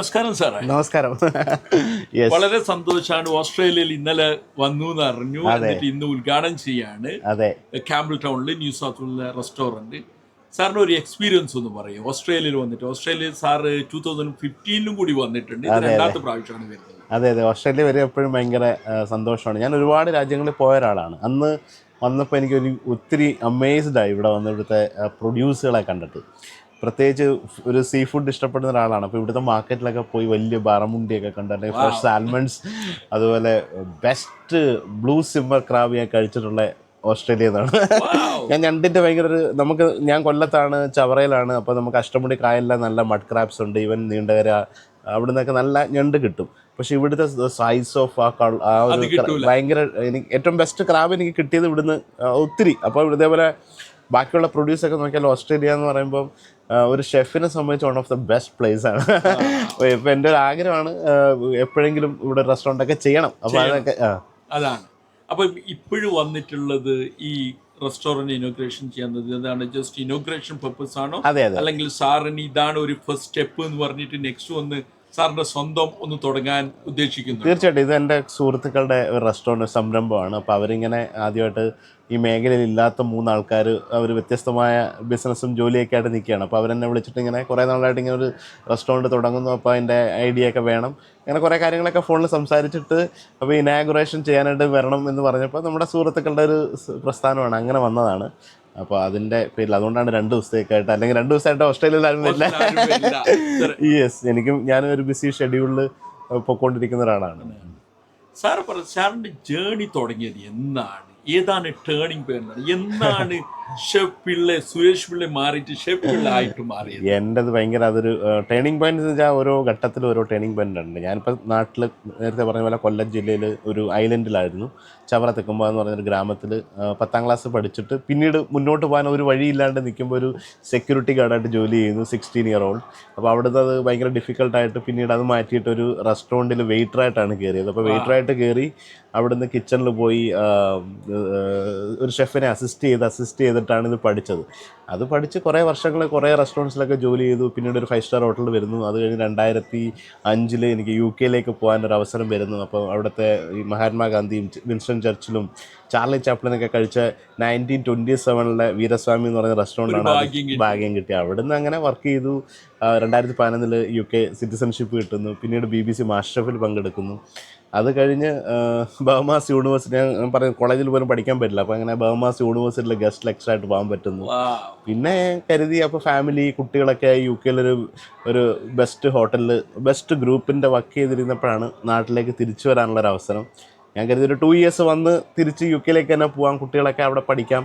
നമസ്കാരം സാറേ. നമസ്കാരം. വളരെ സന്തോഷമാണ്. ഓസ്ട്രേലിയയിൽ ഇന്നലെ വന്നു എന്ന് അറിഞ്ഞു. എന്നിട്ട് ഇന്ന് ഉദ്ഘാടനം ചെയ്യാണ് ക്യാമ്പിൾ ടൗണിൽ ന്യൂ സൗത്ത് വെയിലെ റെസ്റ്റോറൻറ്റ്. സാറിന് ഒരു എക്സ്പീരിയൻസ് ഒന്ന് പറയും ഓസ്ട്രേലിയയിൽ വന്നിട്ട്. ഓസ്ട്രേലിയയിൽ സാറ് 2015 കൂടി വന്നിട്ടുണ്ട്. രണ്ടാമത്തെ പ്രാവശ്യമാണ് വരുന്നത്. അതെ, ഓസ്ട്രേലിയ വരെ എപ്പോഴും ഭയങ്കര സന്തോഷമാണ്. ഞാൻ ഒരുപാട് രാജ്യങ്ങളിൽ പോയ ഒരാളാണ്. അന്ന് വന്നപ്പോൾ എനിക്കൊരു ഒത്തിരി അമേസ്ഡായി ഇവിടെ വന്ന് ഇവിടുത്തെ പ്രൊഡ്യൂസുകളെ കണ്ടിട്ട്. പ്രത്യേകിച്ച് ഒരു സീ ഫുഡ് ഇഷ്ടപ്പെടുന്ന ഒരാളാണ്. അപ്പോൾ ഇവിടുത്തെ മാർക്കറ്റിലൊക്കെ പോയി വലിയ ബറമുണ്ടിയൊക്കെ കണ്ട്, അല്ലെങ്കിൽ ഫ്രഷ് സാൽമൺസ്, അതുപോലെ ബെസ്റ്റ് ബ്ലൂ സിമ്മർ ക്രാബ് ഞാൻ കഴിച്ചിട്ടുള്ള ഓസ്ട്രേലിയയിൽ നിന്നാണ്. ഞാൻ ഞണ്ടിൻ്റെ ഭയങ്കര ഞാൻ കൊല്ലത്താണ്, ചവറയിലാണ്. അപ്പോൾ നമുക്ക് അഷ്ടമുടി കായലിലെ നല്ല മഡ് ക്രാബ്സ് ഉണ്ട്. ഈവൻ നീണ്ടകര അവിടെ നിന്നൊക്കെ നല്ല ഞണ്ട് കിട്ടും. പക്ഷെ ഇവിടുത്തെ സൈസ് ഓഫ് ആ ഒരു ഭയങ്കര എനിക്ക് ഏറ്റവും ബെസ്റ്റ് ക്രാബ് എനിക്ക് കിട്ടിയത് ഇവിടുന്ന് ഒത്തിരി. അപ്പോൾ ഇതേപോലെ ബാക്കിയുള്ള പ്രൊഡ്യൂസൊക്കെ നോക്കിയാൽ ഓസ്ട്രേലിയ എന്ന് പറയുമ്പം ഒരു ഷെഫിനെ സംബന്ധിച്ച് one of the best place ആണ്. ഇപ്പം എൻ്റെ ഒരു ആഗ്രഹമാണ് എപ്പോഴെങ്കിലും ഇവിടെ റെസ്റ്റോറൻ്റൊക്കെ ചെയ്യണം. അപ്പോൾ അതൊക്കെ അതാണ്. അപ്പം ഇപ്പോഴും വന്നിട്ടുള്ളത് ഈ റെസ്റ്റോറൻറ്റ് ഇനോഗ്രേഷൻ ചെയ്യുന്നത് ഇതാണ് ജസ്റ്റ് ഇനോഗ്രേഷൻ പർപ്പസ് ആണോ, അല്ലെങ്കിൽ സാറിന് ഇതാണ് ഒരു ഫസ്റ്റ് സ്റ്റെപ്പ് എന്ന് പറഞ്ഞിട്ട് നെക്സ്റ്റ് വന്ന് സാറിൻ്റെ സ്വന്തം ഒന്ന് തുടങ്ങാൻ ഉദ്ദേശിക്കുന്നു? തീർച്ചയായിട്ടും ഇത് എൻ്റെ സുഹൃത്തുക്കളുടെ ഒരു റെസ്റ്റോറൻറ്റ് സംരംഭമാണ്. അപ്പോൾ അവരിങ്ങനെ ആദ്യമായിട്ട് ഈ മേഖലയിൽ ഇല്ലാത്ത 3 ആൾക്കാർ അവർ വ്യത്യസ്തമായ ബിസിനസ്സും ജോലിയൊക്കെ ആയിട്ട് നിൽക്കുകയാണ്. അപ്പോൾ അവരെന്നെ വിളിച്ചിട്ട് ഇങ്ങനെ കുറേ നാളായിട്ട് ഇങ്ങനെ ഒരു റെസ്റ്റോറൻറ്റ് തുടങ്ങുന്നു, അപ്പോൾ അതിൻ്റെ ഐഡിയ ഒക്കെ വേണം, അങ്ങനെ കുറേ കാര്യങ്ങളൊക്കെ ഫോണിൽ സംസാരിച്ചിട്ട് അപ്പോൾ ഇനാഗുറേഷൻ ചെയ്യാനായിട്ട് വരണം എന്ന് പറഞ്ഞപ്പോൾ നമ്മുടെ സുഹൃത്തുക്കളുടെ ഒരു പ്രസ്ഥാനമാണ്, അങ്ങനെ വന്നതാണ്. അപ്പോൾ അതിൻ്റെ പേരിൽ അതുകൊണ്ടാണ് 2 ദിവസത്തേക്കായിട്ട്, അല്ലെങ്കിൽ 2 ദിവസമായിട്ട് ഓസ്ട്രേലിയയിൽ ആരും ഇല്ല. യെസ്, ഞാനും ഒരു ബിസി ഷെഡ്യൂളിൽ പൊയ്ക്കൊണ്ടിരിക്കുന്ന ഒരാളാണ്. സാറിൻ്റെ ജേണി തുടങ്ങിയത് എന്നാണ്? ഏതാണ് ടേണിംഗ് പോയിന്റ്? എന്നാണ് ഷെഫ് പിള്ളെ, സുരേഷ് പിള്ളെ മാറിയിട്ട് ഷെഫ് പിള്ള ആയിട്ട് മാറിയത്? എൻ്റെത് ഭയങ്കര അതൊരു ടേണിംഗ് പോയിന്റ് എന്ന് വെച്ചാൽ ഓരോ ഘട്ടത്തിലും ഓരോ ടേണിംഗ് പോയിന്റ് ഉണ്ട്. ഞാനിപ്പോൾ നാട്ടിൽ നേരത്തെ പറഞ്ഞ പോലെ കൊല്ലം ജില്ലയിൽ ഒരു ഐലൻഡിലായിരുന്നു, ചവറ തെക്കുമ്പ എന്ന് പറഞ്ഞൊരു ഗ്രാമത്തിൽ 10ാം ക്ലാസ് പഠിച്ചിട്ട് പിന്നീട് മുന്നോട്ട് പോകാൻ ഒരു വഴിയില്ലാണ്ട് നിൽക്കുമ്പോൾ ഒരു സെക്യൂരിറ്റി ഗാർഡായിട്ട് ജോലി ചെയ്യുന്നു, 16 ഇയർ ഓൾഡ്. അപ്പോൾ അവിടുന്ന് അത് ഭയങ്കര ഡിഫിക്കൽട്ടായിട്ട് പിന്നീട് അത് മാറ്റിയിട്ട് ഒരു റെസ്റ്റോറൻറ്റിൽ വെയിറ്ററായിട്ടാണ് കയറിയത്. അപ്പോൾ വെയിറ്ററായിട്ട് കയറി അവിടുന്ന് കിച്ചണിൽ പോയി ഒരു ഷെഫിനെ അസിസ്റ്റ് ചെയ്തിട്ടാണ് ഇത് പഠിച്ചത്. അത് പഠിച്ച് കുറേ വർഷങ്ങൾ കുറേ റെസ്റ്റോറൻറ്റ്സിലൊക്കെ ജോലി ചെയ്തു. പിന്നീട് ഒരു 5 സ്റ്റാർ ഹോട്ടലിൽ വരുന്നു. അത് കഴിഞ്ഞ് 2005 എനിക്ക് UK പോകാനൊരു അവസരം വരുന്നു. അപ്പോൾ അവിടുത്തെ ഈ മഹാത്മാഗാന്ധിയും വിൻസ്റ്റൺ ചർച്ചിലും ചാർലി ചാപ്ലിനൊക്കെ കഴിച്ച 1927 വീരസ്വാമി എന്ന് പറയുന്ന റെസ്റ്റോറൻറ്റാണ് ഭാഗ്യം കിട്ടി. അവിടുന്ന് അങ്ങനെ വർക്ക് ചെയ്തു. 2011 UK സിറ്റിസൺഷിപ്പ് കിട്ടുന്നു. പിന്നീട് BBC മാസ്റ്റർ ഷെഫിൽ പങ്കെടുക്കുന്നു. അത് കഴിഞ്ഞ് ബഹമാസ് യൂണിവേഴ്സിറ്റി, ഞാൻ പറഞ്ഞു കോളേജിൽ പോലും പഠിക്കാൻ പറ്റില്ല, അപ്പോൾ അങ്ങനെ ബഹമാസ് യൂണിവേഴ്സിറ്റിയിൽ ഗസ്റ്റ് ലെക്ചറായിട്ട് പോകാൻ പറ്റുന്നു. പിന്നെ കരുതി അപ്പോൾ ഫാമിലി കുട്ടികളൊക്കെ UK ഒരു ബെസ്റ്റ് ഹോട്ടലിൽ ബെസ്റ്റ് ഗ്രൂപ്പിൻ്റെ വർക്ക് ചെയ്തിരുന്നപ്പോഴാണ് നാട്ടിലേക്ക് തിരിച്ചു വരാനുള്ളൊരു അവസരം. ഞാൻ കരുതി ഒരു 2 ഇയേഴ്സ് വന്ന് തിരിച്ച് UK തന്നെ പോകാം, കുട്ടികളൊക്കെ അവിടെ പഠിക്കാം.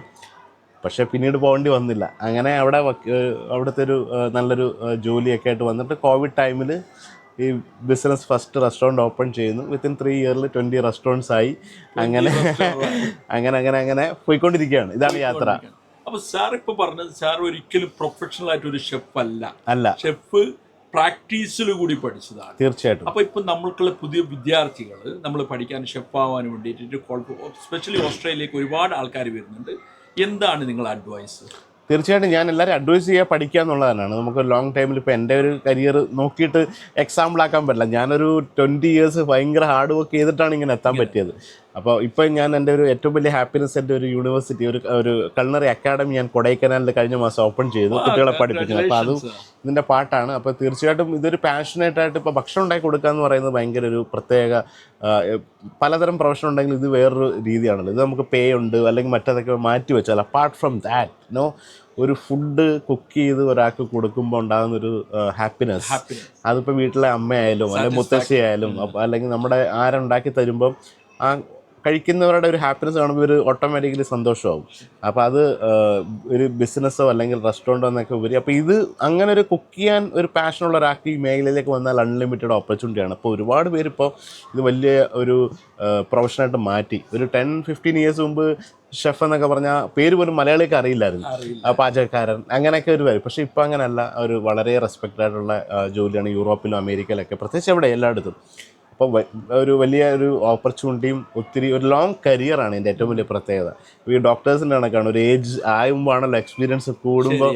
പക്ഷേ പിന്നീട് പോകേണ്ടി വന്നില്ല. അങ്ങനെ അവിടുത്തെ ഒരു നല്ലൊരു ജോലിയൊക്കെ ആയിട്ട് വന്നിട്ട് കോവിഡ് ടൈമിൽ ഈ ബിസിനസ് ഫസ്റ്റ് റെസ്റ്റോറൻറ്റ് ഓപ്പൺ ചെയ്യുന്നു. വിത്തിൻ 3 ഇയറിൽ 20 റെസ്റ്റോറൻറ്റ്സ് ആയി. അങ്ങനെ പോയിക്കൊണ്ടിരിക്കുകയാണ്. ഇതാണ് യാത്ര. അപ്പോൾ സാർ ഇപ്പോൾ പറഞ്ഞത്, സാർ ഒരിക്കലും പ്രൊഫഷണൽ ആയിട്ട് ഒരു ഷെഫ് അല്ല, ഷെഫ് പ്രാക്ടീസിൽ കൂടി പഠിച്ചതാണ്. തീർച്ചയായിട്ടും. അപ്പോൾ ഇപ്പം നമ്മൾക്കുള്ള പുതിയ വിദ്യാർത്ഥികൾ നമ്മൾ പഠിക്കാൻ ഷെഫ് ആവാൻ വേണ്ടിയിട്ട് സ്പെഷ്യലി ഓസ്ട്രേലിയയിലേക്ക് ഒരുപാട് ആൾക്കാർ വരുന്നുണ്ട്. എന്താണ് നിങ്ങളുടെ അഡ്വൈസ്? തീർച്ചയായിട്ടും ഞാൻ എല്ലാവരും അഡ്വൈസ് ചെയ്യുക പഠിക്കുക എന്നുള്ളതാണ്. നമുക്ക് ലോങ് ടൈമിൽ ഇപ്പോൾ എൻ്റെ ഒരു കരിയർ നോക്കിയിട്ട് എക്സാമ്പിളാക്കാൻ പറ്റില്ല. ഞാനൊരു 20 ഇയേഴ്സ് ഭയങ്കര ഹാർഡ് വർക്ക് ചെയ്തിട്ടാണ് ഇങ്ങനെ എത്താൻ പറ്റിയത്. അപ്പോൾ ഇപ്പം ഞാൻ എൻ്റെ ഒരു ഏറ്റവും വലിയ ഹാപ്പിനെസ് എൻ്റെ ഒരു യൂണിവേഴ്സിറ്റി, ഒരു കൾണറി അക്കാഡമി ഞാൻ കൊടൈക്കനാലിൽ കഴിഞ്ഞ മാസം ഓപ്പൺ ചെയ്തു, കുട്ടികളെ പഠിപ്പിക്കുന്നത്. അപ്പോൾ അതും ഇതിൻ്റെ പാട്ടാണ്. അപ്പോൾ തീർച്ചയായിട്ടും ഇതൊരു പാഷനേറ്റായിട്ട് ഇപ്പോൾ ഭക്ഷണം ഉണ്ടാക്കി കൊടുക്കുക എന്ന് പറയുന്നത് ഭയങ്കര ഒരു പ്രത്യേക, പലതരം പ്രൊഫഷൻ ഉണ്ടെങ്കിൽ ഇത് വേറൊരു രീതിയാണല്ലോ. ഇത് നമുക്ക് പേ ഉണ്ട്, അല്ലെങ്കിൽ മറ്റേതൊക്കെ മാറ്റി വെച്ചാൽ അപ്പാർട്ട് ഫ്രം ദാറ്റ് ഒരു ഫുഡ് കുക്ക് ചെയ്ത് ഒരാൾക്ക് കൊടുക്കുമ്പോൾ ഉണ്ടാകുന്നൊരു ഹാപ്പിനെസ്, അതിപ്പോൾ വീട്ടിലെ അമ്മയായാലും അല്ലെങ്കിൽ മുത്തശ്ശി ആയാലും അല്ലെങ്കിൽ നമ്മുടെ ആരുണ്ടാക്കി തരുമ്പം ആ കഴിക്കുന്നവരുടെ ഒരു ഹാപ്പിനെസ് കാണുമ്പോൾ ഒരു ഓട്ടോമാറ്റിക്കലി സന്തോഷമാവും. അപ്പോൾ അത് ഒരു ബിസിനസ്സോ അല്ലെങ്കിൽ റെസ്റ്റോറൻറ്റോ എന്നൊക്കെ ഉപരി, അപ്പോൾ ഇത് അങ്ങനെ ഒരു കുക്ക് ചെയ്യാൻ ഒരു പാഷനുള്ള ഒരാൾക്ക് ഈ മേഖലയിലേക്ക് വന്നാൽ അൺലിമിറ്റഡ് ഓപ്പർച്യൂണിറ്റിയാണ്. അപ്പോൾ ഒരുപാട് പേരിപ്പോൾ ഇത് വലിയ ഒരു പ്രൊഫഷനായിട്ട് മാറ്റി. ഒരു 10-15 ഇയേഴ്സ് മുമ്പ് ഷെഫ് എന്നൊക്കെ പറഞ്ഞാൽ പേര് പോലും മലയാളിക്ക് അറിയില്ലായിരുന്നു, പാചകക്കാരൻ അങ്ങനെയൊക്കെ ഒരു വരും. പക്ഷേ ഇപ്പോൾ അങ്ങനെയല്ല, ഒരു വളരെ റെസ്പെക്റ്റഡ് ആയിട്ടുള്ള ജോലിയാണ് യൂറോപ്പിലും അമേരിക്കയിലൊക്കെ, പ്രത്യേകിച്ച് അവിടെ എല്ലായിടത്തും. അപ്പോൾ ഒരു വലിയ ഒരു ഓപ്പർച്യൂണിറ്റിയും ഒത്തിരി ഒരു ലോങ് കരിയറാണ് എൻ്റെ ഏറ്റവും വലിയ പ്രത്യേകത. ഈ ഡോക്ടേഴ്സിൻ്റെ കണക്കാണ്, ഒരു ഏജ് ആയുമ്പോഴാണല്ലോ എക്സ്പീരിയൻസ് കൂടുമ്പോൾ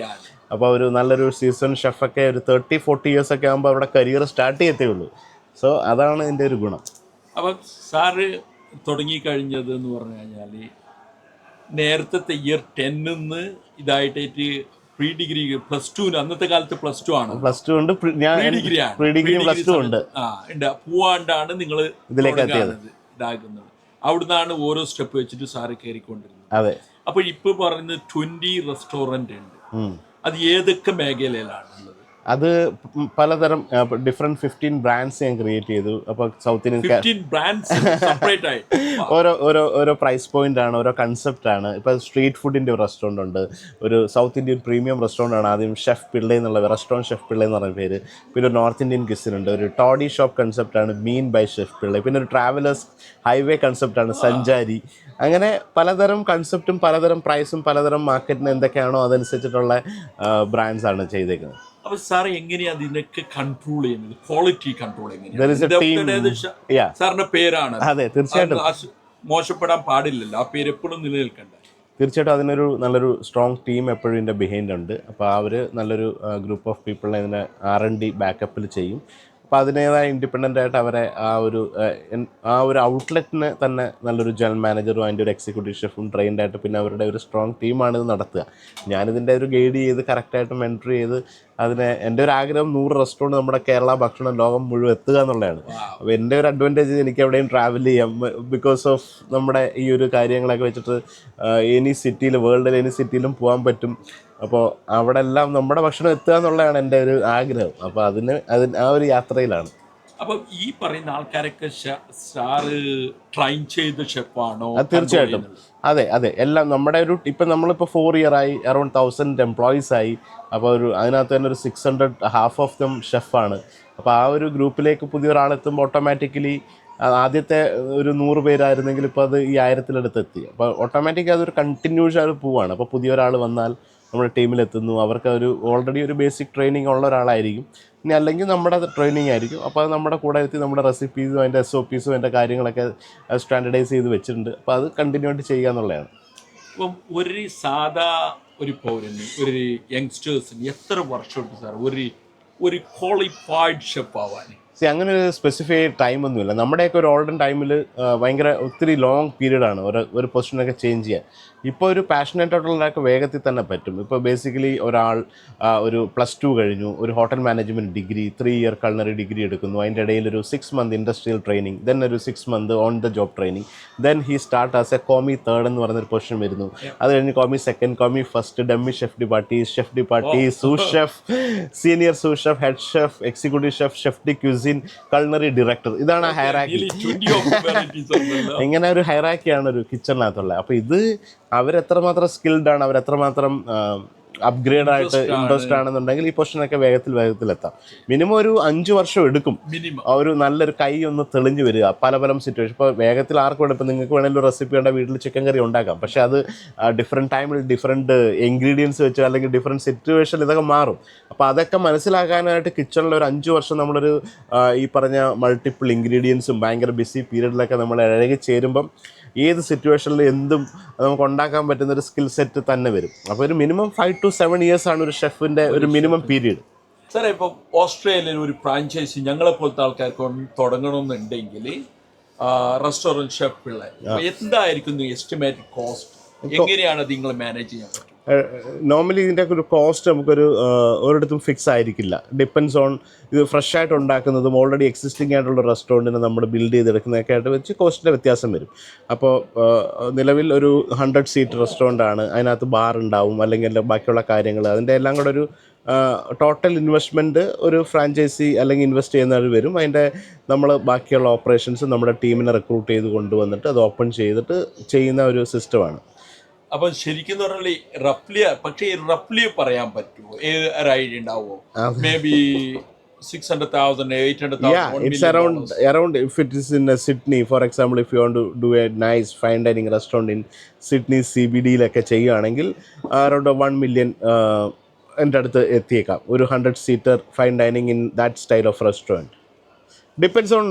അപ്പോൾ ഒരു നല്ലൊരു സീസൺ ഷെഫൊക്കെ ഒരു 30-40 ഇയേഴ്സ് ഒക്കെ ആകുമ്പോൾ അവരുടെ കരിയർ സ്റ്റാർട്ട് ചെയ്യത്തേ ഉള്ളൂ. സോ അതാണ് എൻ്റെ ഒരു ഗുണം. അപ്പം സാറ് തുടങ്ങിക്കഴിഞ്ഞത് എന്ന് പറഞ്ഞു കഴിഞ്ഞാൽ നേരത്തെ ഇയർ 10 ഇതായിട്ട് പ്രീ ഡിഗ്രി +2 അന്നത്തെ കാലത്ത് +2 ആണ്. +2 ഉണ്ട്, പ്രീ ഡിഗ്രി +2 ഉണ്ട്. പോവാണ്ടാണ് നിങ്ങൾ ഇതിലേക്ക് എത്തിയത്, ഇതാകുന്നത്. അവിടുന്നാണ് ഓരോ സ്റ്റെപ്പ് വെച്ചിട്ട് സാറ് കയറിക്കൊണ്ടിരുന്നത്. അതെ. അപ്പോൾ ഇപ്പോൾ പറയുന്നത് 20 റെസ്റ്റോറൻറ്റ് ഉണ്ട്. അത് ഏതൊക്കെ മേഖലയിലാണ് ഉള്ളത്? അത് പലതരം ഡിഫറെന്റ് 15 ബ്രാൻഡ്സ് ഞാൻ ക്രിയേറ്റ് ചെയ്തു. അപ്പോൾ സൗത്ത് ഇന്ത്യൻ ഓരോ പ്രൈസ് പോയിന്റ് ആണ്, ഓരോ കൺസെപ്റ്റ് ആണ്. ഇപ്പോൾ സ്ട്രീറ്റ് ഫുഡിന്റെ ഒരു റെസ്റ്റോറൻറ്റ് ഉണ്ട്, ഒരു സൗത്ത് ഇന്ത്യൻ പ്രീമിയം റെസ്റ്റോറൻറ്റ് ആണ്. ആദ്യം ഷെഫ് പിള്ളേ എന്നുള്ള റെസ്റ്റോറൻറ്റ് ഷെഫ് പിള്ളേ എന്ന് പറഞ്ഞ പേര്. പിന്നെ ഒരു നോർത്ത് ഇന്ത്യൻ കിച്ചൻ ഉണ്ട്, ഒരു ടോഡി ഷോപ്പ് കൺസെപ്റ്റ് ആണ് മീൻ ബൈ ഷെഫ് പിള്ളേ. പിന്നെ ഒരു ട്രാവലേഴ്സ് ഹൈവേ കൺസെപ്റ്റ് ആണ് സഞ്ചാരി. അങ്ങനെ പലതരം കൺസെപ്റ്റും പലതരം പ്രൈസും പലതരം മാർക്കറ്റിന് എന്തൊക്കെയാണോ അതനുസരിച്ചിട്ടുള്ള ബ്രാൻഡ്സ് ആണ് ചെയ്തേക്കുന്നത്. അപ്പൊ സാർ എങ്ങനെയാ ഇതിനൊക്കെ കൺട്രോൾ ചെയ്യുന്നത്? ക്വാളിറ്റി കൺട്രോൾ സാറിന്റെ പേരാണ്. അതെ, തീർച്ചയായിട്ടും മോശപ്പെടാൻ പാടില്ലല്ലോ, ആ പേര് എപ്പോഴും നിലനിൽക്കണ്ട. തീർച്ചയായിട്ടും അതിനൊരു നല്ലൊരു സ്ട്രോങ് ടീം എപ്പോഴും ഇതിൻ്റെ ബിഹൈൻഡ് ഉണ്ട്. അപ്പോൾ അവർ നല്ലൊരു ഗ്രൂപ്പ് ഓഫ് പീപ്പിളിനെ ഇതിനെ R&D ബാക്കപ്പിൽ ചെയ്യും. അപ്പോൾ അതിനേതായ ഇൻഡിപെൻഡൻ്റ് ആയിട്ട് അവരെ ആ ഒരു ഔട്ട്ലെറ്റിന് തന്നെ നല്ലൊരു ജനറൽ മാനേജറും അതിൻ്റെ ഒരു എക്സിക്യൂട്ടീവ് ഷെഫും ട്രെയിൻഡ് ആയിട്ട് പിന്നെ അവരുടെ ഒരു സ്ട്രോങ് ടീമാണ് ഇത് നടത്തുക. ഞാനിതിൻ്റെ ഒരു ഗൈഡ് ചെയ്ത് കറക്റ്റായിട്ട് മെൻറ്റർ ചെയ്ത് എൻ്റെ ഒരു ആഗ്രഹം 100 റെസ്റ്റോറൻറ്റ് നമ്മുടെ കേരള ഭക്ഷണം ലോകം മുഴുവൻ എത്തുക എന്നുള്ളതാണ്. അപ്പോൾ എൻ്റെ ഒരു അഡ്വാൻറ്റേജ് എനിക്ക് എവിടെയും ട്രാവൽ ചെയ്യാം ബിക്കോസ് ഓഫ് നമ്മുടെ ഈ ഒരു കാര്യങ്ങളൊക്കെ വെച്ചിട്ട് എനി സിറ്റിയിൽ, വേൾഡിൽ എനി സിറ്റിയിലും പോകാൻ പറ്റും. അപ്പോൾ അവിടെ എല്ലാം നമ്മുടെ ഭക്ഷണം എത്തുക എന്നുള്ളതാണ് എൻ്റെ ഒരു ആഗ്രഹം. അപ്പോൾ ആ ഒരു യാത്രയിലാണ്. അപ്പം ഈ പറയുന്ന ആൾക്കാരൊക്കെ സാറ് ട്രെയിൻ ചെയ്ത ഷെഫാണോ? തീർച്ചയായിട്ടും അതെ. എല്ലാം നമ്മുടെ ഒരു ഇപ്പം നമ്മളിപ്പോൾ 4 year ആയി, അറൗണ്ട് 1000 എംപ്ലോയീസ് ആയി. അപ്പോൾ അതിനകത്ത് തന്നെ ഒരു 600, ഹാഫ് ഓഫ് ദം ഷെഫാണ്. അപ്പോൾ ആ ഒരു ഗ്രൂപ്പിലേക്ക് പുതിയൊരാളെത്തുമ്പോൾ ഓട്ടോമാറ്റിക്കലി ആദ്യത്തെ ഒരു 100 പേരായിരുന്നെങ്കിൽ ഇപ്പോൾ അത് ഈ 1000-ലെത്തി. അപ്പോൾ ഓട്ടോമാറ്റിക്കലി അതൊരു കണ്ടിന്യൂസ് ആയിട്ട് പോവാണ്. അപ്പോൾ പുതിയൊരാൾ വന്നാൽ നമ്മുടെ ടീമിലെത്തുന്നു, അവർക്ക് ഓൾറെഡി ഒരു ബേസിക് ട്രെയിനിങ് ഉള്ള ഒരാളായിരിക്കും, ഇനി അല്ലെങ്കിൽ നമ്മുടെ ട്രെയിനിങ് ആയിരിക്കും. അപ്പോൾ അത് നമ്മുടെ കൂടെ എത്തി നമ്മുടെ റെസിപ്പീസും അതിൻ്റെ SOPസും അതിൻ്റെ കാര്യങ്ങളൊക്കെ സ്റ്റാൻഡർഡൈസ് ചെയ്ത് വെച്ചിട്ടുണ്ട്. അപ്പോൾ അത് കണ്ടിന്യൂ ആയിട്ട് ചെയ്യുക എന്നുള്ളതാണ്. ഇപ്പം ഒരു സാധാ ഒരു പൗരന്, ഒരു യങ്സ്റ്റേഴ്സിന് എത്ര വർഷമുണ്ട് സാർ ഒരു ക്വാളിഫൈഡ് ഷെഫ് ആവാൻ? അങ്ങനെ ഒരു സ്പെസിഫൈ ടൈമൊന്നുമില്ല. നമ്മുടെയൊക്കെ ഒരു ഓൾഡൻ ടൈമിൽ ഭയങ്കര ഒത്തിരി ലോങ് പീരീഡാണ് ഒരു പൊസിഷനൊക്കെ ചേഞ്ച് ചെയ്യാൻ. ഇപ്പോൾ ഒരു പാഷനേറ്റ് ആയിട്ടുള്ളതൊക്കെ വേഗത്തിൽ തന്നെ പറ്റും. ഇപ്പോൾ ബേസിക്കലി ഒരാൾ ഒരു +2 കഴിഞ്ഞു, ഒരു hotel management degree, 3 year culinary degree എടുക്കുന്നു. അതിൻ്റെ ഇടയിൽ ഒരു 6 month ഇൻഡസ്ട്രിയൽ ട്രെയിനിങ്, ദെൻ ഒരു 6 month on the job training, then he start as a commis 3rd എന്ന് പറയുന്നൊരു പൊസിഷൻ വരുന്നു. അത് കഴിഞ്ഞ് commis 2nd, commis 1st, demi chef de partie, sous chef, senior sous chef, head chef, executive chef, chef de cuisine, culinary director. ഇതാണ് hierarchy. ഇങ്ങനെ ഒരു ഹൈറാക്കിയാണ് ഒരു കിച്ചണിനകത്തുള്ളത്. അപ്പോൾ ഇത് അവരെത്രമാത്രം സ്കിൽഡാണ്, അവരെത്രമാത്രം അപ്ഗ്രേഡ് ആയിട്ട് ഇൻട്രസ്റ്റ് ആണെന്നുണ്ടെങ്കിൽ ഈ പൊസിഷനൊക്കെ വേഗത്തിൽ എത്താം. മിനിമം ഒരു 5 വർഷം എടുക്കും ഒരു നല്ലൊരു കൈ ഒന്ന് തെളിഞ്ഞു വരിക. പല സിറ്റുവേഷൻ ഇപ്പോൾ വേഗത്തിൽ ആർക്കും വേണം. ഇപ്പോൾ നിങ്ങൾക്ക് വേണമെങ്കിൽ റെസിപ്പി ഉണ്ടെങ്കിൽ വീട്ടിൽ ചിക്കൻ കറി ഉണ്ടാക്കാം. പക്ഷേ അത് ഡിഫറെൻറ്റ് ടൈമിൽ ഡിഫറെൻറ്റ് ഇൻഗ്രീഡിയൻസ് വെച്ച് അല്ലെങ്കിൽ ഡിഫറെൻറ്റ് സിറ്റുവേഷനിൽ ഇതൊക്കെ മാറും. അപ്പോൾ അതൊക്കെ മനസ്സിലാക്കാനായിട്ട് കിച്ചണിൽ ഒരു 5 വർഷം നമ്മളൊരു ഈ പറഞ്ഞ മൾട്ടിപ്പിൾ ഇൻഗ്രീഡിയൻസും ഭയങ്കര ബിസി പീരീഡിലൊക്കെ നമ്മൾ ഇഴകി ചേരുമ്പം ഏത് സിറ്റുവേഷനിൽ എന്തും നമുക്ക് ഉണ്ടാക്കാൻ പറ്റുന്ന ഒരു സ്കിൽ സെറ്റ് തന്നെ വരും. അപ്പോൾ ഒരു മിനിമം 5 to 7 years ആണ് ഒരു ഷെഫിൻ്റെ ഒരു മിനിമം പീരീഡ്. സാറേ, ഇപ്പം ഓസ്ട്രേലിയയിൽ ഒരു ഫ്രാഞ്ചൈസി ഞങ്ങളെ പോലത്തെ ആൾക്കാർക്ക് തുടങ്ങണമെന്നുണ്ടെങ്കിൽ റെസ്റ്റോറൻറ്റ് ഷെഫ് പിള്ളേ എന്തായിരിക്കും എസ്റ്റിമേറ്റഡ് കോസ്റ്റ്? എങ്ങനെയാണ് അത് നിങ്ങൾ മാനേജ് ചെയ്യാൻ പറ്റും? നോർമലി ഇതിൻ്റെ ഒരു കോസ്റ്റ് നമുക്കൊരു ഒരിടത്തും ഫിക്സ് ആയിരിക്കില്ല. ഡിപ്പെൻസ് ഓൺ ഇത് ഫ്രഷ് ആയിട്ട് ഉണ്ടാക്കുന്നതും ഓൾറെഡി എക്സിസ്റ്റിംഗ് ആയിട്ടുള്ള റെസ്റ്റോറൻറ്റിനെ നമ്മൾ ബിൽഡ് ചെയ്തെടുക്കുന്നതൊക്കെ ആയിട്ട് വെച്ച് കോസ്റ്റിൻ്റെ വ്യത്യാസം വരും. അപ്പോൾ നിലവിൽ ഒരു 100 seat റെസ്റ്റോറൻ്റ് ആണ്, അതിനകത്ത് ബാർ ഉണ്ടാവും അല്ലെങ്കിൽ ബാക്കിയുള്ള കാര്യങ്ങൾ, അതിൻ്റെ എല്ലാം കൂടെ ഒരു ടോട്ടൽ ഇൻവെസ്റ്റ്മെൻറ്റ് ഒരു ഫ്രാഞ്ചൈസി അല്ലെങ്കിൽ ഇൻവെസ്റ്റ് ചെയ്യുന്നവർ വരും. അതിൻ്റെ നമ്മൾ ബാക്കിയുള്ള ഓപ്പറേഷൻസ് നമ്മുടെ ടീമിനെ റിക്രൂട്ട് ചെയ്ത് കൊണ്ടുവന്നിട്ട് അത് ഓപ്പൺ ചെയ്തിട്ട് ചെയ്യുന്ന ഒരു സിസ്റ്റമാണ്. അപ്പം ശരിക്കും പറഞ്ഞാൽ റഫ്ലി പറയാൻ പറ്റുമോ? ഒരു ഐഡിയ ഉണ്ടാവുമോ? May be 600,000, 800,000. Yeah, it's around if it is in Sydney, for example, if you want to do a nice fine dining restaurant in Sydney CBD ലൊക്കെ ചെയ്യുകയാണെങ്കിൽ അറൗണ്ട് 1 million എൻ്റെ അടുത്ത് എത്തിയേക്കാം. ഒരു 100 seater fine dining in that style of restaurant. Depends on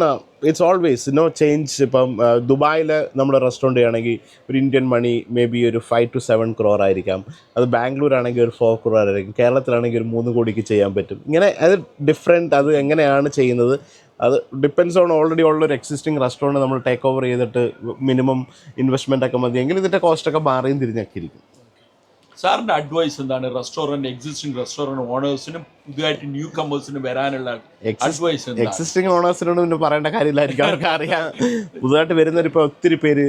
its always no change. ഇപ്പം ദുബായിൽ നമ്മൾ restaurant ചെയ്യുകയാണെങ്കിൽ ഒരു ഇന്ത്യൻ മണി മേ ബി ഒരു 5 to 7 crore ആയിരിക്കാം. അത് ബാംഗ്ലൂർ ആണെങ്കിൽ ഒരു 4 crore ആയിരിക്കും. കേരളത്തിലാണെങ്കിൽ ഒരു 3 കോടിക്ക് ചെയ്യാൻ പറ്റും. ഇങ്ങനെ അത് ഡിഫറെൻറ്റ്, അത് എങ്ങനെയാണ് ചെയ്യുന്നത് അത് ഡിപ്പെൻസ് ഓൺ ഓൾറെഡി ഉള്ളൊരു എക്സിസ്റ്റിംഗ് റെസ്റ്റോറൻറ്റ് നമ്മൾ ടേക്ക് ഓവർ ചെയ്തിട്ട് മിനിമം ഇൻവെസ്റ്റ്മെൻ്റ് ഒക്കെ മതിയെങ്കിൽ ഇതിൻ്റെ കോസ്റ്റൊക്കെ മാറിയും തിരിഞ്ഞൊക്കെ ഇരിക്കും. സാറിൻ്റെ അഡ്വൈസ് എന്താണ് എക്സിസ്റ്റിംഗ് റെസ്റ്റോറൻറ്റ് ഓണേഴ്സിനും പുതുതായിട്ട് ന്യൂ കമേഴ്സിനും വരാനുള്ള അഡ്വൈസ്? എക്സിസ്റ്റിംഗ് ഓണേഴ്സിനോട് പിന്നെ പറയേണ്ട കാര്യമില്ലായിരിക്കും, അവർക്ക് അറിയാം. പുതുതായിട്ട് വരുന്നവരിപ്പോൾ ഒത്തിരി പേര്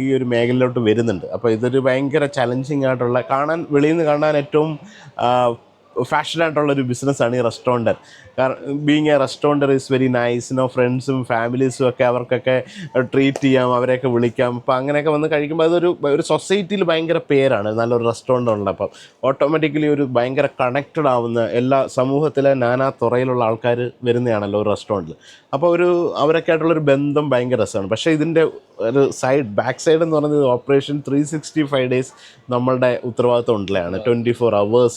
ഈ ഒരു മേഖലയിലോട്ട് വരുന്നുണ്ട്. അപ്പോൾ ഇതൊരു ഭയങ്കര ചലഞ്ചിങ് ആയിട്ടുള്ള, വെളിയിൽ നിന്ന് കാണാൻ ഏറ്റവും ഫാഷനായിട്ടുള്ളൊരു ബിസിനസ്സാണ് ഈ റെസ്റ്റോറൻറ്റ്. കാരണം being A restaurant is very nice. ഫ്രണ്ട്സും ഫാമിലീസും ഒക്കെ അവർക്കൊക്കെ ട്രീറ്റ് ചെയ്യാം, അവരെയൊക്കെ വിളിക്കാം. അപ്പോൾ അങ്ങനെയൊക്കെ വന്ന് കഴിക്കുമ്പോൾ ഒരു സൊസൈറ്റിയിൽ ഭയങ്കര പേരാണ് നല്ലൊരു റെസ്റ്റോറൻറ്റ് ഉണ്ട്. അപ്പം ഓട്ടോമാറ്റിക്കലി ഒരു ഭയങ്കര കണക്റ്റഡ് ആവുന്ന എല്ലാ സമൂഹത്തിലെ നാനാ തുറയിലുള്ള ആൾക്കാർ വരുന്നതാണല്ലോ ഒരു റെസ്റ്റോറൻറ്റിൽ. അപ്പോൾ അവരൊക്കെ ആയിട്ടുള്ളൊരു ബന്ധം ഭയങ്കര രസമാണ്. പക്ഷേ ഇതിൻ്റെ ഒരു ബാക്ക് സൈഡ് എന്ന് പറയുന്നത് ഓപ്പറേഷൻ 365 days നമ്മളുടെ ഉത്തരവാദിത്വം ഉള്ളതാണ്. 24 hours.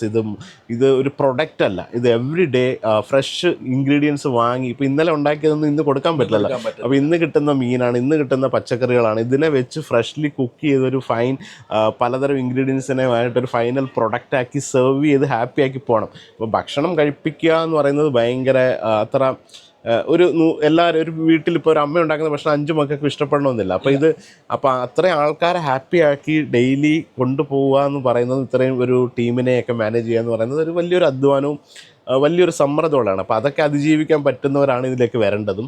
ഇത് ഒരു പ്രൊഡക്റ്റ് അല്ല, ഇത് എവറി ഡേ ഫ്രഷ് ഇൻഗ്രീഡിയൻസ് വാങ്ങി. ഇപ്പോൾ ഇന്നലെ ഉണ്ടാക്കിയതൊന്നും ഇന്ന് കൊടുക്കാൻ പറ്റില്ലല്ലോ. അപ്പോൾ ഇന്ന് കിട്ടുന്ന മീനാണ്, ഇന്ന് കിട്ടുന്ന പച്ചക്കറികളാണ്, ഇതിനെ വെച്ച് ഫ്രഷ്ലി കുക്ക് ചെയ്തൊരു പലതരം ഇൻഗ്രീഡിയൻസിനെ ആയിട്ടൊരു ഫൈനൽ പ്രൊഡക്റ്റാക്കി സെർവ് ചെയ്ത് ഹാപ്പി ആക്കി പോകണം. അപ്പോൾ ഭക്ഷണം കഴിപ്പിക്കുക എന്ന് പറയുന്നത് ഭയങ്കര അത്ര എല്ലാവരും ഒരു വീട്ടിൽ ഇപ്പോൾ ഒരു അമ്മ ഉണ്ടാക്കുന്ന ഭക്ഷണം 5 മക്കൾക്ക് ഇഷ്ടപ്പെടണമെന്നില്ല. അപ്പോൾ അത്രയും ആൾക്കാരെ ഹാപ്പി ആക്കി ഡെയിലി കൊണ്ടുപോവുക എന്ന് പറയുന്നത്, ഇത്രയും ഒരു ടീമിനെയൊക്കെ മാനേജ് ചെയ്യുക എന്ന് പറയുന്നത് ഒരു വലിയൊരു അധ്വാനവും വലിയൊരു സമ്മർദ്ദമുള്ളതാണ്. അപ്പോൾ അതൊക്കെ അതിജീവിക്കാൻ പറ്റുന്നവരാണ് ഇതിലേക്ക് വരേണ്ടതും.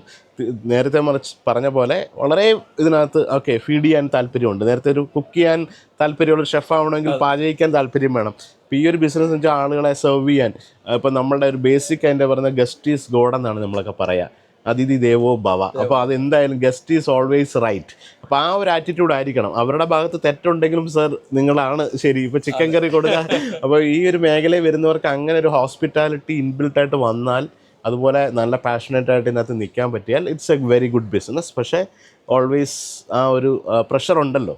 നേരത്തെ പറഞ്ഞ പോലെ വളരെ ഇതിനകത്ത് ഫീഡ് ചെയ്യാൻ താല്പര്യമുണ്ട്. നേരത്തെ ഒരു കുക്ക് ചെയ്യാൻ താല്പര്യമുള്ള ഷെഫ് ആവണമെങ്കിൽ പാചകിക്കാൻ താല്പര്യം വേണം. ഇപ്പോൾ ഈ ഒരു ബിസിനസ് എന്ന് വെച്ചാൽ ആളുകളെ സെർവ് ചെയ്യാൻ, ഇപ്പോൾ നമ്മളുടെ ഒരു ബേസിക് അതിൻ്റെ പറയുന്ന ഗസ്റ്റ് ഈസ് ഗോഡ് എന്നാണ് നമ്മളൊക്കെ പറയുക, അതിഥി ദേവോ ഭവ. അപ്പോൾ അതെന്തായാലും ഗസ്റ്റ് ഈസ് ഓൾവേസ് റൈറ്റ്. അപ്പോൾ ആ ഒരു ആറ്റിറ്റ്യൂഡ് ആയിരിക്കണം. അവരുടെ ഭാഗത്ത് തെറ്റുണ്ടെങ്കിലും സർ നിങ്ങളാണ് ശരി, ഇപ്പോൾ ചിക്കൻ കറി കൊടുക്കുക. അപ്പോൾ ഈ ഒരു മേഖലയിൽ വരുന്നവർക്ക് അങ്ങനെ ഒരു ഹോസ്പിറ്റാലിറ്റി ഇൻബിൽട്ടായിട്ട് വന്നാൽ, അതുപോലെ നല്ല പാഷനേറ്റായിട്ട് ഇതിനകത്ത് നിൽക്കാൻ പറ്റിയാൽ it's A very good business. പക്ഷേ ഓൾവേസ് ആ ഒരു പ്രഷർ ഉണ്ടല്ലോ.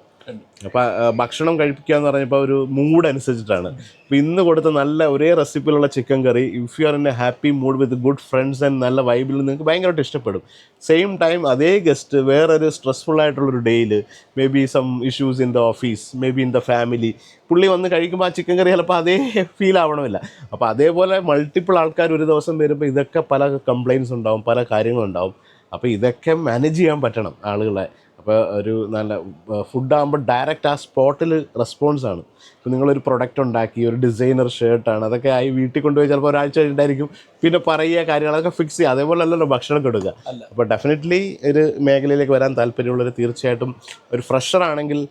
അപ്പോൾ ഭക്ഷണം കഴിപ്പിക്കുക എന്ന് പറഞ്ഞപ്പോൾ ഒരു മൂഡ് അനുസരിച്ചിട്ടാണ്. ഇപ്പോൾ ഇന്ന് കൊടുത്ത നല്ല ഒരേ റെസിപ്പിയിലുള്ള chicken curry, if you are in a happy mood with good friends and നല്ല വൈബിൽ നിങ്ങൾക്ക് ഭയങ്കരമായിട്ട് ഇഷ്ടപ്പെടും. സെയിം ടൈം അതേ ഗസ്റ്റ് വേറൊരു സ്ട്രെസ്ഫുൾ ആയിട്ടുള്ളൊരു ഡേയിൽ, may be some issues in the office, may be in the family, പുള്ളി വന്ന് കഴിക്കുമ്പോൾ ആ ചിക്കൻ കറി ചിലപ്പോൾ അതേ ഫീൽ ആവണമില്ല. അപ്പോൾ അതേപോലെ മൾട്ടിപ്പിൾ ആൾക്കാർ ഒരു ദിവസം വരുമ്പോൾ ഇതൊക്കെ പല കംപ്ലയിൻസ് ഉണ്ടാവും, പല കാര്യങ്ങളുണ്ടാവും. അപ്പോൾ ഇതൊക്കെ മാനേജ് ചെയ്യാൻ പറ്റണം ആളുകളെ. അപ്പോൾ ഒരു നല്ല ഫുഡാകുമ്പോൾ ഡയറക്റ്റ് ആ സ്പോട്ടിൽ റെസ്പോൺസാണ്. ഇപ്പോൾ നിങ്ങളൊരു പ്രൊഡക്റ്റ് ഉണ്ടാക്കി, ഒരു ഡിസൈനർ ഷർട്ടാണ്, അതൊക്കെ ആയി വീട്ടിൽ കൊണ്ടുപോയി ചിലപ്പോൾ ഒരാഴ്ച കഴിഞ്ഞിട്ടായിരിക്കും പിന്നെ പറയുക കാര്യങ്ങളൊക്കെ ഫിക്സ് ചെയ്യുക. അതേപോലെ അല്ലല്ലോ ഭക്ഷണം കൊടുക്കുക. അപ്പോൾ ഡെഫിനറ്റ്ലി ഒരു മേഖലയിലേക്ക് വരാൻ താല്പര്യമുള്ളവർ തീർച്ചയായിട്ടും ഒരു ഫ്രഷർ ആണെങ്കിൽ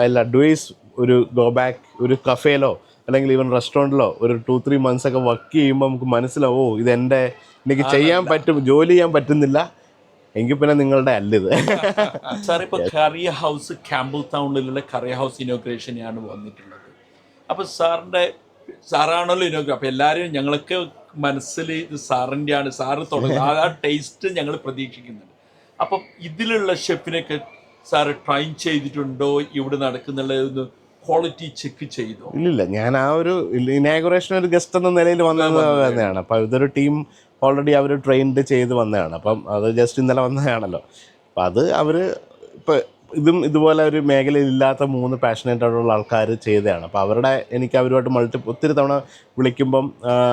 ഐ വിൽ അഡ്വൈസ് ഒരു ഗോ ബാക്ക്, ഒരു കഫേയിലോ അല്ലെങ്കിൽ ഈവൻ റെസ്റ്റോറൻറ്റിലോ ഒരു 2-3 months ഒക്കെ വർക്ക് ചെയ്യുമ്പോൾ നമുക്ക് മനസ്സിലാവും, എനിക്ക് ചെയ്യാൻ പറ്റും, ജോലി ചെയ്യാൻ പറ്റുന്നില്ല എങ്കിൽ പിന്നെ നിങ്ങളുടെ അല്ലിത്. സാർ ഇപ്പോൾ കറിയ ഹൗസ് ക്യാമ്പിൾ ടൗണിലുള്ള കറിയ ഹൗസ് ഇനോഗ്രേഷനാണ് വന്നിട്ടുള്ളത്. അപ്പോൾ സാറാണല്ലോ ഇനോഗ്രേഷൻ. അപ്പോൾ എല്ലാവരും ഞങ്ങൾക്ക് മനസ്സിൽ ഇത് സാറിൻ്റെ ആണ്, സാറ് തുടങ്ങി ആ ടേസ്റ്റ് ഞങ്ങൾ പ്രതീക്ഷിക്കുന്നുണ്ട്. അപ്പം ഇതിലുള്ള ഷെഫിനൊക്കെ സാറ് ട്രൈൻ ചെയ്തിട്ടുണ്ടോ? ഇവിടെ നടക്കുന്നുള്ളതൊന്ന് ക്വാളിറ്റി ചെക്ക് ചെയ്തോ? ഇല്ലില്ല, ഞാൻ ആ ഒരു ഇനാഗുറേഷൻ ഒരു ഗസ്റ്റ് എന്ന നിലയിൽ വന്നത് തന്നെയാണ്. അപ്പോൾ ഇതൊരു ടീം ഓൾറെഡി അവർ ട്രെയിൻഡ് ചെയ്ത് വന്നതാണ്. അപ്പം അത് ജസ്റ്റ് ഇന്നലെ വന്നതാണല്ലോ. അപ്പം അത് അവർ ഇപ്പോൾ ഇതുപോലെ ഒരു മേഖലയിൽ ഇല്ലാത്ത 3 പാഷനേറ്റ് ആയിട്ടുള്ള ആൾക്കാർ ചെയ്തതാണ്. അപ്പോൾ എനിക്ക് അവരുമായിട്ട് ഒത്തിരി തവണ വിളിക്കുമ്പം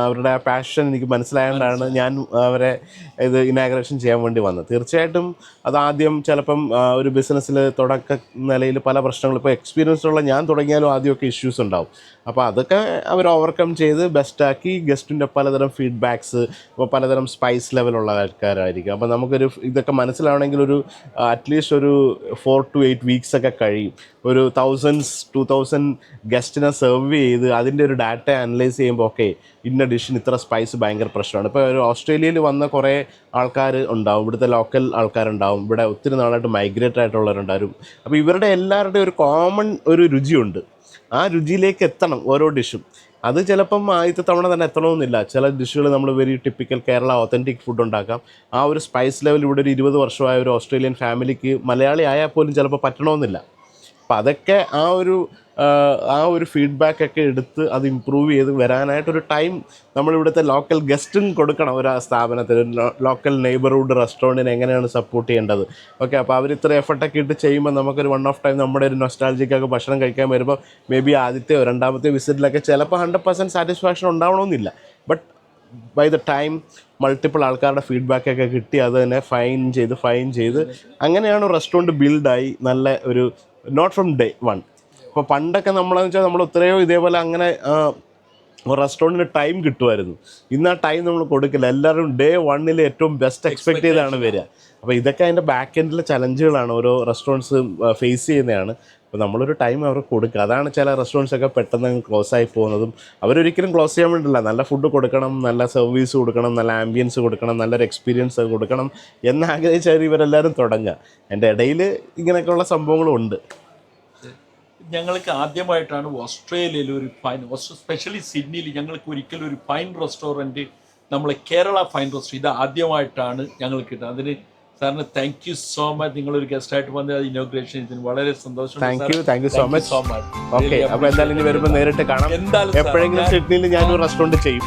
അവരുടെ പാഷൻ എനിക്ക് മനസ്സിലായതുകൊണ്ടാണ് ഞാൻ അവരെ ഇത് ഇനാഗ്രേഷൻ ചെയ്യാൻ വേണ്ടി വന്നത്. തീർച്ചയായിട്ടും അതാദ്യം ചിലപ്പം ഒരു ബിസിനസ്സിൽ തുടക്ക നിലയിൽ പല പ്രശ്നങ്ങളും, ഇപ്പോൾ എക്സ്പീരിയൻസ് ഉള്ള ഞാൻ തുടങ്ങിയാലും ആദ്യമൊക്കെ ഇഷ്യൂസ് ഉണ്ടാവും. അപ്പോൾ അതൊക്കെ അവർ ഓവർകം ചെയ്ത് ബെസ്റ്റാക്കി ഗസ്റ്റിൻ്റെ പലതരം ഫീഡ്ബാക്സ്, ഇപ്പോൾ പലതരം സ്പൈസ് ലെവലുള്ള ആൾക്കാരായിരിക്കും. അപ്പോൾ നമുക്കൊരു ഇതൊക്കെ മനസ്സിലാവണമെങ്കിൽ ഒരു അറ്റ്ലീസ്റ്റ് ഒരു 4 to 8 weeks ഒക്കെ കഴിയും. ഒരു 1000-2000 ഗസ്റ്റിനെ സെർവ് ചെയ്ത് അതിൻ്റെ ഒരു ഡാറ്റ അനലൈസ് ചെയ്യുമ്പോൾ ഇന്ന ഡിഷിന് ഇത്ര സ്പൈസ് ഭയങ്കര പ്രശ്നമാണ്. ഇപ്പോൾ ഒരു ഓസ്ട്രേലിയയിൽ വന്ന കുറേ ആൾക്കാർ ഉണ്ടാവും, ഇവിടുത്തെ ലോക്കൽ ആൾക്കാരുണ്ടാവും, ഇവിടെ ഒത്തിരി നാളായിട്ട് മൈഗ്രേറ്റ് ആയിട്ടുള്ളവരുണ്ടാവും. അപ്പോൾ ഇവരുടെ എല്ലാവരുടെയും ഒരു കോമൺ ഒരു രുചിയുണ്ട്. ആ രുചിയിലേക്ക് എത്തണം ഓരോ ഡിഷും. അത് ചിലപ്പം ആദ്യത്തെ തവണ തന്നെ എത്തണമെന്നില്ല. ചില ഡിഷുകൾ നമ്മൾ very typical Kerala authentic food ഉണ്ടാക്കാം. ആ ഒരു സ്പൈസ് ലെവൽ ഇവിടെ ഒരു 20 വർഷമായ ഒരു ഓസ്ട്രേലിയൻ ഫാമിലിക്ക്, മലയാളി ആയാൽ പോലും ചിലപ്പോൾ പറ്റണമെന്നില്ല. അപ്പം അതൊക്കെ ആ ഒരു ഫീഡ്ബാക്ക് ഒക്കെ എടുത്ത് അത് ഇമ്പ്രൂവ് ചെയ്ത് വരാനായിട്ടൊരു ടൈം നമ്മളിവിടുത്തെ ലോക്കൽ ഗസ്റ്റും കൊടുക്കണം ഒരു സ്ഥാപനത്തിൽ. ലോക്കൽ നെയ്ബർഹുഡ് റെസ്റ്റോറൻറ്റിനെ എങ്ങനെയാണ് സപ്പോർട്ട് ചെയ്യേണ്ടത്. ഓക്കെ, അപ്പോൾ അവർ ഇത്ര എഫർട്ടൊക്കെ ഇട്ട് ചെയ്യുമ്പോൾ നമുക്കൊരു വൺ ഓഫ് ടൈം നമ്മുടെ ഒരു നൊസ്റ്റാൾജിക്കൊക്കെ ഭക്ഷണം കഴിക്കാൻ വരുമ്പോൾ മേ ബി ആദ്യത്തെയോ രണ്ടാമത്തെയോ വിസിറ്റിലൊക്കെ ചിലപ്പോൾ 100% സാറ്റിസ്ഫാക്ഷൻ ഉണ്ടാവണമെന്നില്ല. But by the time multiple ആൾക്കാരുടെ ഫീഡ്ബാക്കൊക്കെ കിട്ടി അത് തന്നെ ഫൈൻ ചെയ്ത് അങ്ങനെയാണ് റെസ്റ്റോറൻറ്റ് ബിൽഡായി നല്ല ഒരു നോട്ട് ഫ്രം ഡേ വൺ. ഇപ്പോൾ പണ്ടൊക്കെ നമ്മളെന്ന് വെച്ചാൽ നമ്മൾ എത്രയോ ഇതേപോലെ അങ്ങനെ റെസ്റ്റോറൻറ്റിന് ടൈം കിട്ടുമായിരുന്നു. ഇന്ന് ആ ടൈം നമ്മൾ കൊടുക്കില്ല. എല്ലാവരും ഡേ വണ്ണിൽ ഏറ്റവും ബെസ്റ്റ് എക്സ്പെക്ട് ചെയ്താണ് വരിക. അപ്പോൾ ഇതൊക്കെ അതിൻ്റെ ബാക്ക് എൻഡിലെ ചലഞ്ചുകളാണ് ഓരോ റെസ്റ്റോറൻറ്റ്സ് ഫേസ് ചെയ്യുന്നതാണ്. അപ്പോൾ നമ്മളൊരു ടൈം അവർക്ക് കൊടുക്കുക. അതാണ് ചില റെസ്റ്റോറൻറ്റ്സൊക്കെ പെട്ടെന്ന് ക്ലോസ് ആയി പോകുന്നതും. അവരൊരിക്കലും ക്ലോസ് ചെയ്യാൻ വേണ്ടിയില്ല. നല്ല ഫുഡ് കൊടുക്കണം, നല്ല സർവീസ് കൊടുക്കണം, നല്ല ആംബിയൻസ് കൊടുക്കണം, നല്ലൊരു എക്സ്പീരിയൻസ് കൊടുക്കണം എന്നാഗ്രഹിച്ചാൽ ഇവരെല്ലാവരും തുടങ്ങുക. എൻ്റെ ഇടയിൽ ഇങ്ങനെയൊക്കെയുള്ള സംഭവങ്ങളും ഉണ്ട്. ഞങ്ങൾക്ക് ആദ്യമായിട്ടാണ് ഓസ്ട്രേലിയയിൽ ഒരു ഫൈൻ, സ്പെഷ്യലി സിഡ്നിയിൽ ഞങ്ങൾക്ക് ഒരിക്കലും ഒരു ഫൈൻ റെസ്റ്റോറൻറ്റ്, നമ്മളെ കേരള ഫൈൻ റെസ്റ്റോറൻറ്റ് ഇത് ആദ്യമായിട്ടാണ് ഞങ്ങൾക്ക് കിട്ടുന്നത്. അതിന് സാറിന് താങ്ക് യു സോ മച്ച്. നിങ്ങളൊരു ഗസ്റ്റായിട്ട് വന്ന് അത് ഇനോഗ്രേഷൻ ഇതിന് വളരെ സന്തോഷം. Thank you so much. Okay, അപ്പോൾ എന്തായാലും ഇനി വരുമ്പോൾ നേരിട്ട് കാണാം. എപ്പോഴെങ്കിലും സിഡ്നിയിൽ ഞാനൊരു റെസ്റ്റോറൻറ്റ് ചെയ്യും.